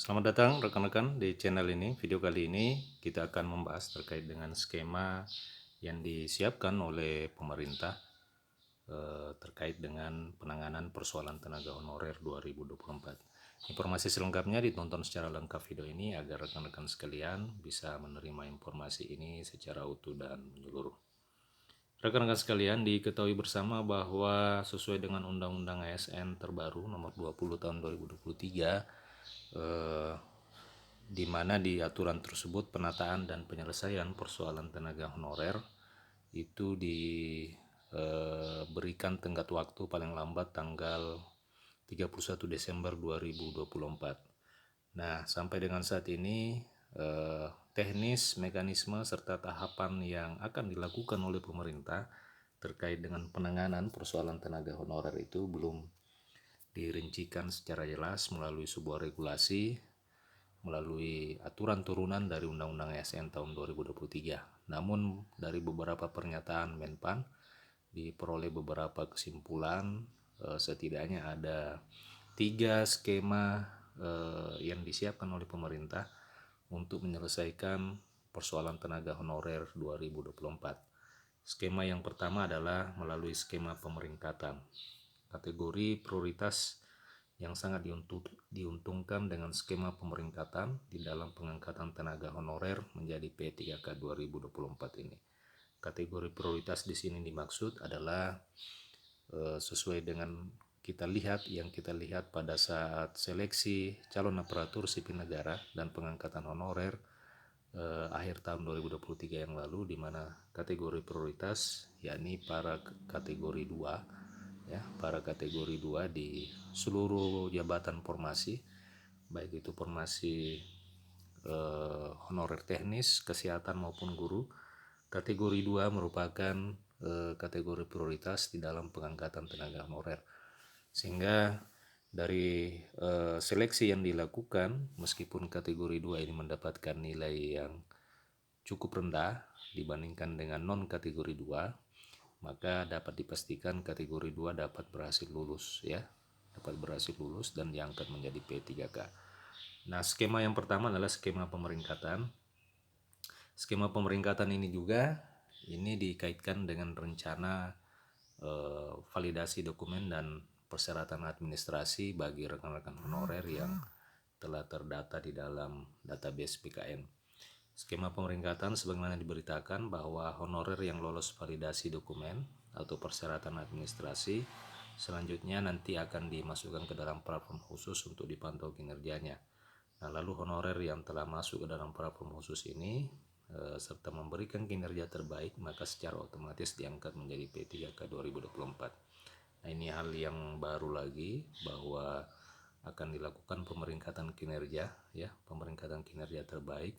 Selamat datang rekan-rekan di channel ini. Video kali ini kita akan membahas terkait dengan skema yang disiapkan oleh pemerintah terkait dengan penanganan persoalan tenaga honorer 2024. Informasi selengkapnya ditonton secara lengkap video ini agar rekan-rekan sekalian bisa menerima informasi ini secara utuh dan menyeluruh. Rekan-rekan sekalian, diketahui bersama bahwa sesuai dengan Undang-Undang ASN terbaru nomor 20 tahun 2023, di mana di aturan tersebut penataan dan penyelesaian persoalan tenaga honorer itu diberikan tenggat waktu paling lambat tanggal 31 Desember 2024. Nah, sampai dengan saat ini teknis, mekanisme, serta tahapan yang akan dilakukan oleh pemerintah terkait dengan penanganan persoalan tenaga honorer itu belum dirincikan secara jelas melalui sebuah regulasi, melalui aturan turunan dari Undang-Undang ASN tahun 2023. Namun dari beberapa pernyataan Menpan diperoleh beberapa kesimpulan, setidaknya ada 3 skema yang disiapkan oleh pemerintah untuk menyelesaikan persoalan tenaga honorer 2024. Skema yang pertama adalah melalui skema pemeringkatan. Kategori prioritas yang sangat diuntungkan dengan skema pemeringkatan di dalam pengangkatan tenaga honorer menjadi P3K 2024 ini. Kategori prioritas di sini dimaksud adalah sesuai dengan kita lihat pada saat seleksi calon aparatur sipil negara dan pengangkatan honorer akhir tahun 2023 yang lalu, di mana kategori prioritas yakni para kategori 2, ya, para kategori 2 di seluruh jabatan formasi, baik itu formasi honorer teknis, kesehatan maupun guru. Kategori 2 merupakan kategori prioritas di dalam pengangkatan tenaga honorer. Sehingga dari seleksi yang dilakukan, meskipun kategori 2 ini mendapatkan nilai yang cukup rendah dibandingkan dengan non kategori 2, maka dapat dipastikan kategori 2 dapat berhasil lulus, ya. Dapat berhasil lulus dan diangkat menjadi P3K. Nah, skema yang pertama adalah skema pemeringkatan. Skema pemeringkatan ini juga dikaitkan dengan rencana validasi dokumen dan persyaratan administrasi bagi rekan-rekan honorer yang telah terdata di dalam database PKN. Skema pemeringkatan sebagaimana diberitakan bahwa honorer yang lolos validasi dokumen atau persyaratan administrasi selanjutnya nanti akan dimasukkan ke dalam platform khusus untuk dipantau kinerjanya. Nah, lalu honorer yang telah masuk ke dalam platform khusus ini serta memberikan kinerja terbaik, maka secara otomatis diangkat menjadi P3K 2024. Nah, ini hal yang baru lagi, bahwa akan dilakukan pemeringkatan kinerja, ya, pemeringkatan kinerja terbaik,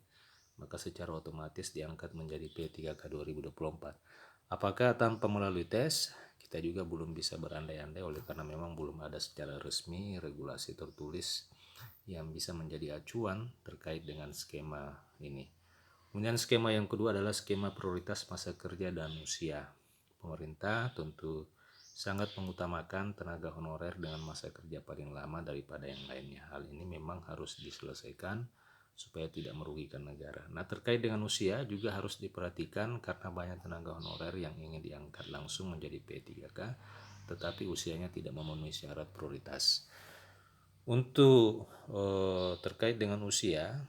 maka secara otomatis diangkat menjadi P3K 2024. Apakah tanpa melalui tes? Kita juga belum bisa berandai-andai, oleh karena memang belum ada secara resmi regulasi tertulis yang bisa menjadi acuan terkait dengan skema ini. Kemudian skema yang kedua adalah skema prioritas masa kerja dan usia. Pemerintah tentu sangat mengutamakan tenaga honorer dengan masa kerja paling lama daripada yang lainnya. Hal ini memang harus diselesaikan supaya tidak merugikan negara. Nah, terkait dengan usia juga harus diperhatikan karena banyak tenaga honorer yang ingin diangkat langsung menjadi P3K tetapi usianya tidak memenuhi syarat prioritas. Untuk terkait dengan usia,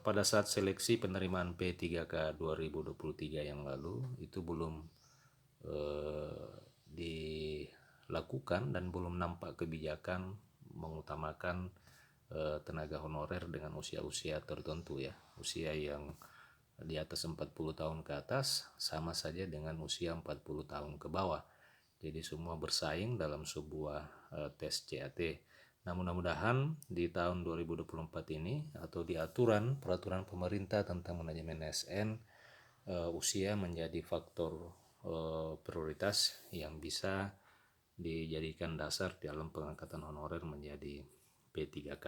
pada saat seleksi penerimaan P3K 2023 yang lalu itu belum dilakukan dan belum nampak kebijakan mengutamakan tenaga honorer dengan usia-usia tertentu, ya. Usia yang di atas 40 tahun ke atas sama saja dengan usia 40 tahun ke bawah. Jadi semua bersaing dalam sebuah tes CAT. Nah, mudah-mudahan di tahun 2024 ini atau di peraturan pemerintah tentang manajemen ASN, usia menjadi faktor prioritas yang bisa dijadikan dasar dalam pengangkatan honorer menjadi P3K.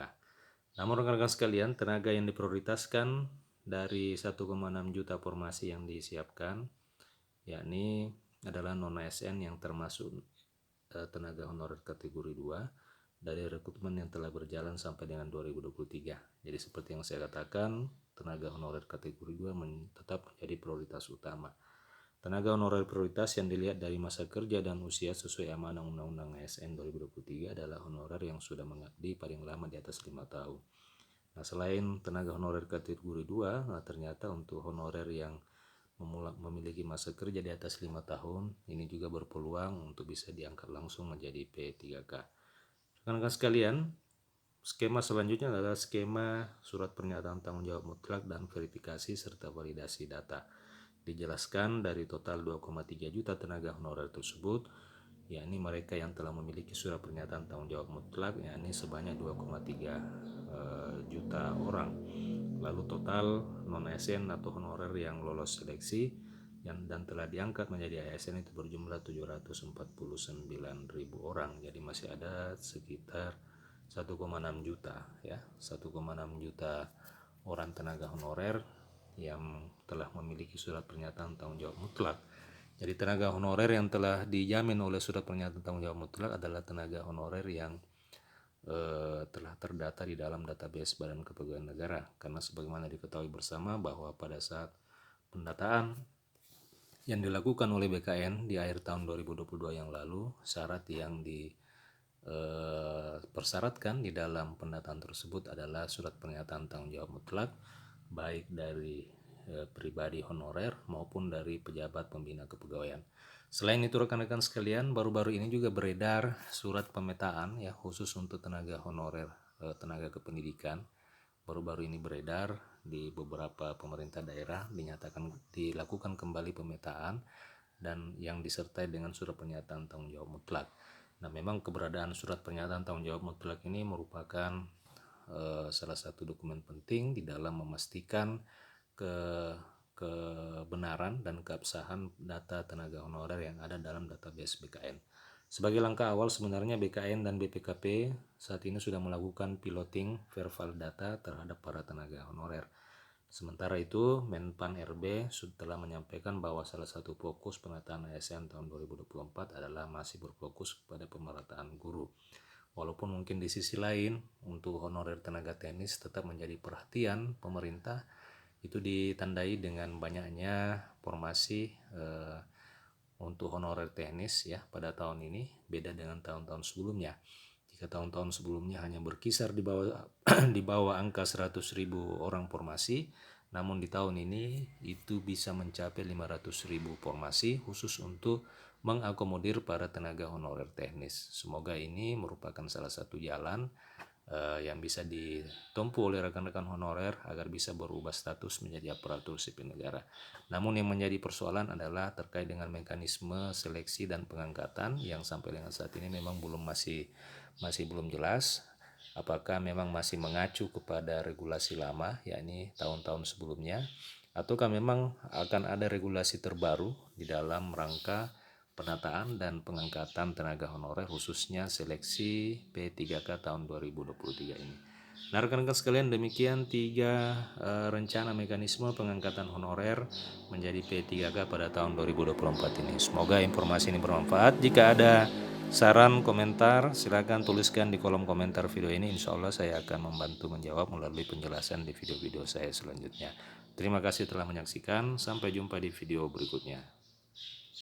Namun rekan-rekan sekalian, tenaga yang diprioritaskan dari 1,6 juta formasi yang disiapkan yakni adalah non ASN yang termasuk tenaga honorer kategori 2 dari rekrutmen yang telah berjalan sampai dengan 2023. Jadi seperti yang saya katakan, tenaga honorer kategori 2 tetap menjadi prioritas utama. Tenaga honorer prioritas yang dilihat dari masa kerja dan usia sesuai amanah Undang-Undang ASN 2023 adalah honorer yang sudah mengabdi paling lama di atas 5 tahun. Nah, selain tenaga honorer kategori 2, ternyata untuk honorer yang memiliki masa kerja di atas 5 tahun, ini juga berpeluang untuk bisa diangkat langsung menjadi P3K. Rekan-rekan sekalian, skema selanjutnya adalah skema surat pernyataan tanggung jawab mutlak dan verifikasi serta validasi data. Dijelaskan dari total 2,3 juta tenaga honorer tersebut, yakni mereka yang telah memiliki surat pernyataan tanggung jawab mutlak, yakni sebanyak 2,3 juta orang. Lalu total non-ASN atau honorer yang lolos seleksi dan telah diangkat menjadi ASN itu berjumlah 749.000 orang. Jadi masih ada sekitar 1,6 juta ya, 1,6 juta orang tenaga honorer yang telah memiliki surat pernyataan tanggung jawab mutlak. Jadi tenaga honorer yang telah dijamin oleh surat pernyataan tanggung jawab mutlak adalah tenaga honorer yang telah terdata di dalam database Badan Kepegawaian Negara, karena sebagaimana diketahui bersama bahwa pada saat pendataan yang dilakukan oleh BKN di akhir tahun 2022 yang lalu, syarat yang dipersyaratkan di dalam pendataan tersebut adalah surat pernyataan tanggung jawab mutlak baik dari pribadi honorer maupun dari pejabat pembina kepegawaian. Selain itu rekan-rekan sekalian, baru-baru ini juga beredar surat pemetaan ya khusus untuk tenaga honorer tenaga kependidikan. Baru-baru ini beredar di beberapa pemerintah daerah, dilakukan kembali pemetaan dan yang disertai dengan surat pernyataan tanggung jawab mutlak. Nah, memang keberadaan surat pernyataan tanggung jawab mutlak ini merupakan salah satu dokumen penting di dalam memastikan kebenaran dan keabsahan data tenaga honorer yang ada dalam database BKN. Sebagai langkah awal sebenarnya BKN dan BPKP saat ini sudah melakukan piloting verbal data terhadap para tenaga honorer. Sementara itu, Menpan RB telah menyampaikan bahwa salah satu fokus penataan ASN tahun 2024 adalah masih berfokus kepada pemerataan guru. Walaupun mungkin di sisi lain untuk honorer tenaga teknis tetap menjadi perhatian pemerintah, itu ditandai dengan banyaknya formasi untuk honorer teknis ya pada tahun ini, beda dengan tahun-tahun sebelumnya. Jika tahun-tahun sebelumnya hanya berkisar di bawah angka 100.000 orang formasi, namun di tahun ini itu bisa mencapai 500.000 formasi khusus untuk mengakomodir para tenaga honorer teknis. Semoga ini merupakan salah satu jalan yang bisa ditempuh oleh rekan-rekan honorer agar bisa berubah status menjadi aparatur sipil negara. Namun yang menjadi persoalan adalah terkait dengan mekanisme seleksi dan pengangkatan yang sampai dengan saat ini memang masih belum jelas. Apakah memang masih mengacu kepada regulasi lama, yakni tahun-tahun sebelumnya, ataukah memang akan ada regulasi terbaru di dalam rangka penataan dan pengangkatan tenaga honorer khususnya seleksi P3K tahun 2023 ini. Nah, rekan-rekan sekalian, demikian 3 rencana mekanisme pengangkatan honorer menjadi P3K pada tahun 2024 ini. Semoga informasi ini bermanfaat. Jika ada saran, komentar, silakan tuliskan di kolom komentar video ini. Insya Allah saya akan membantu menjawab melalui penjelasan di video-video saya selanjutnya. Terima kasih telah menyaksikan. Sampai jumpa di video berikutnya.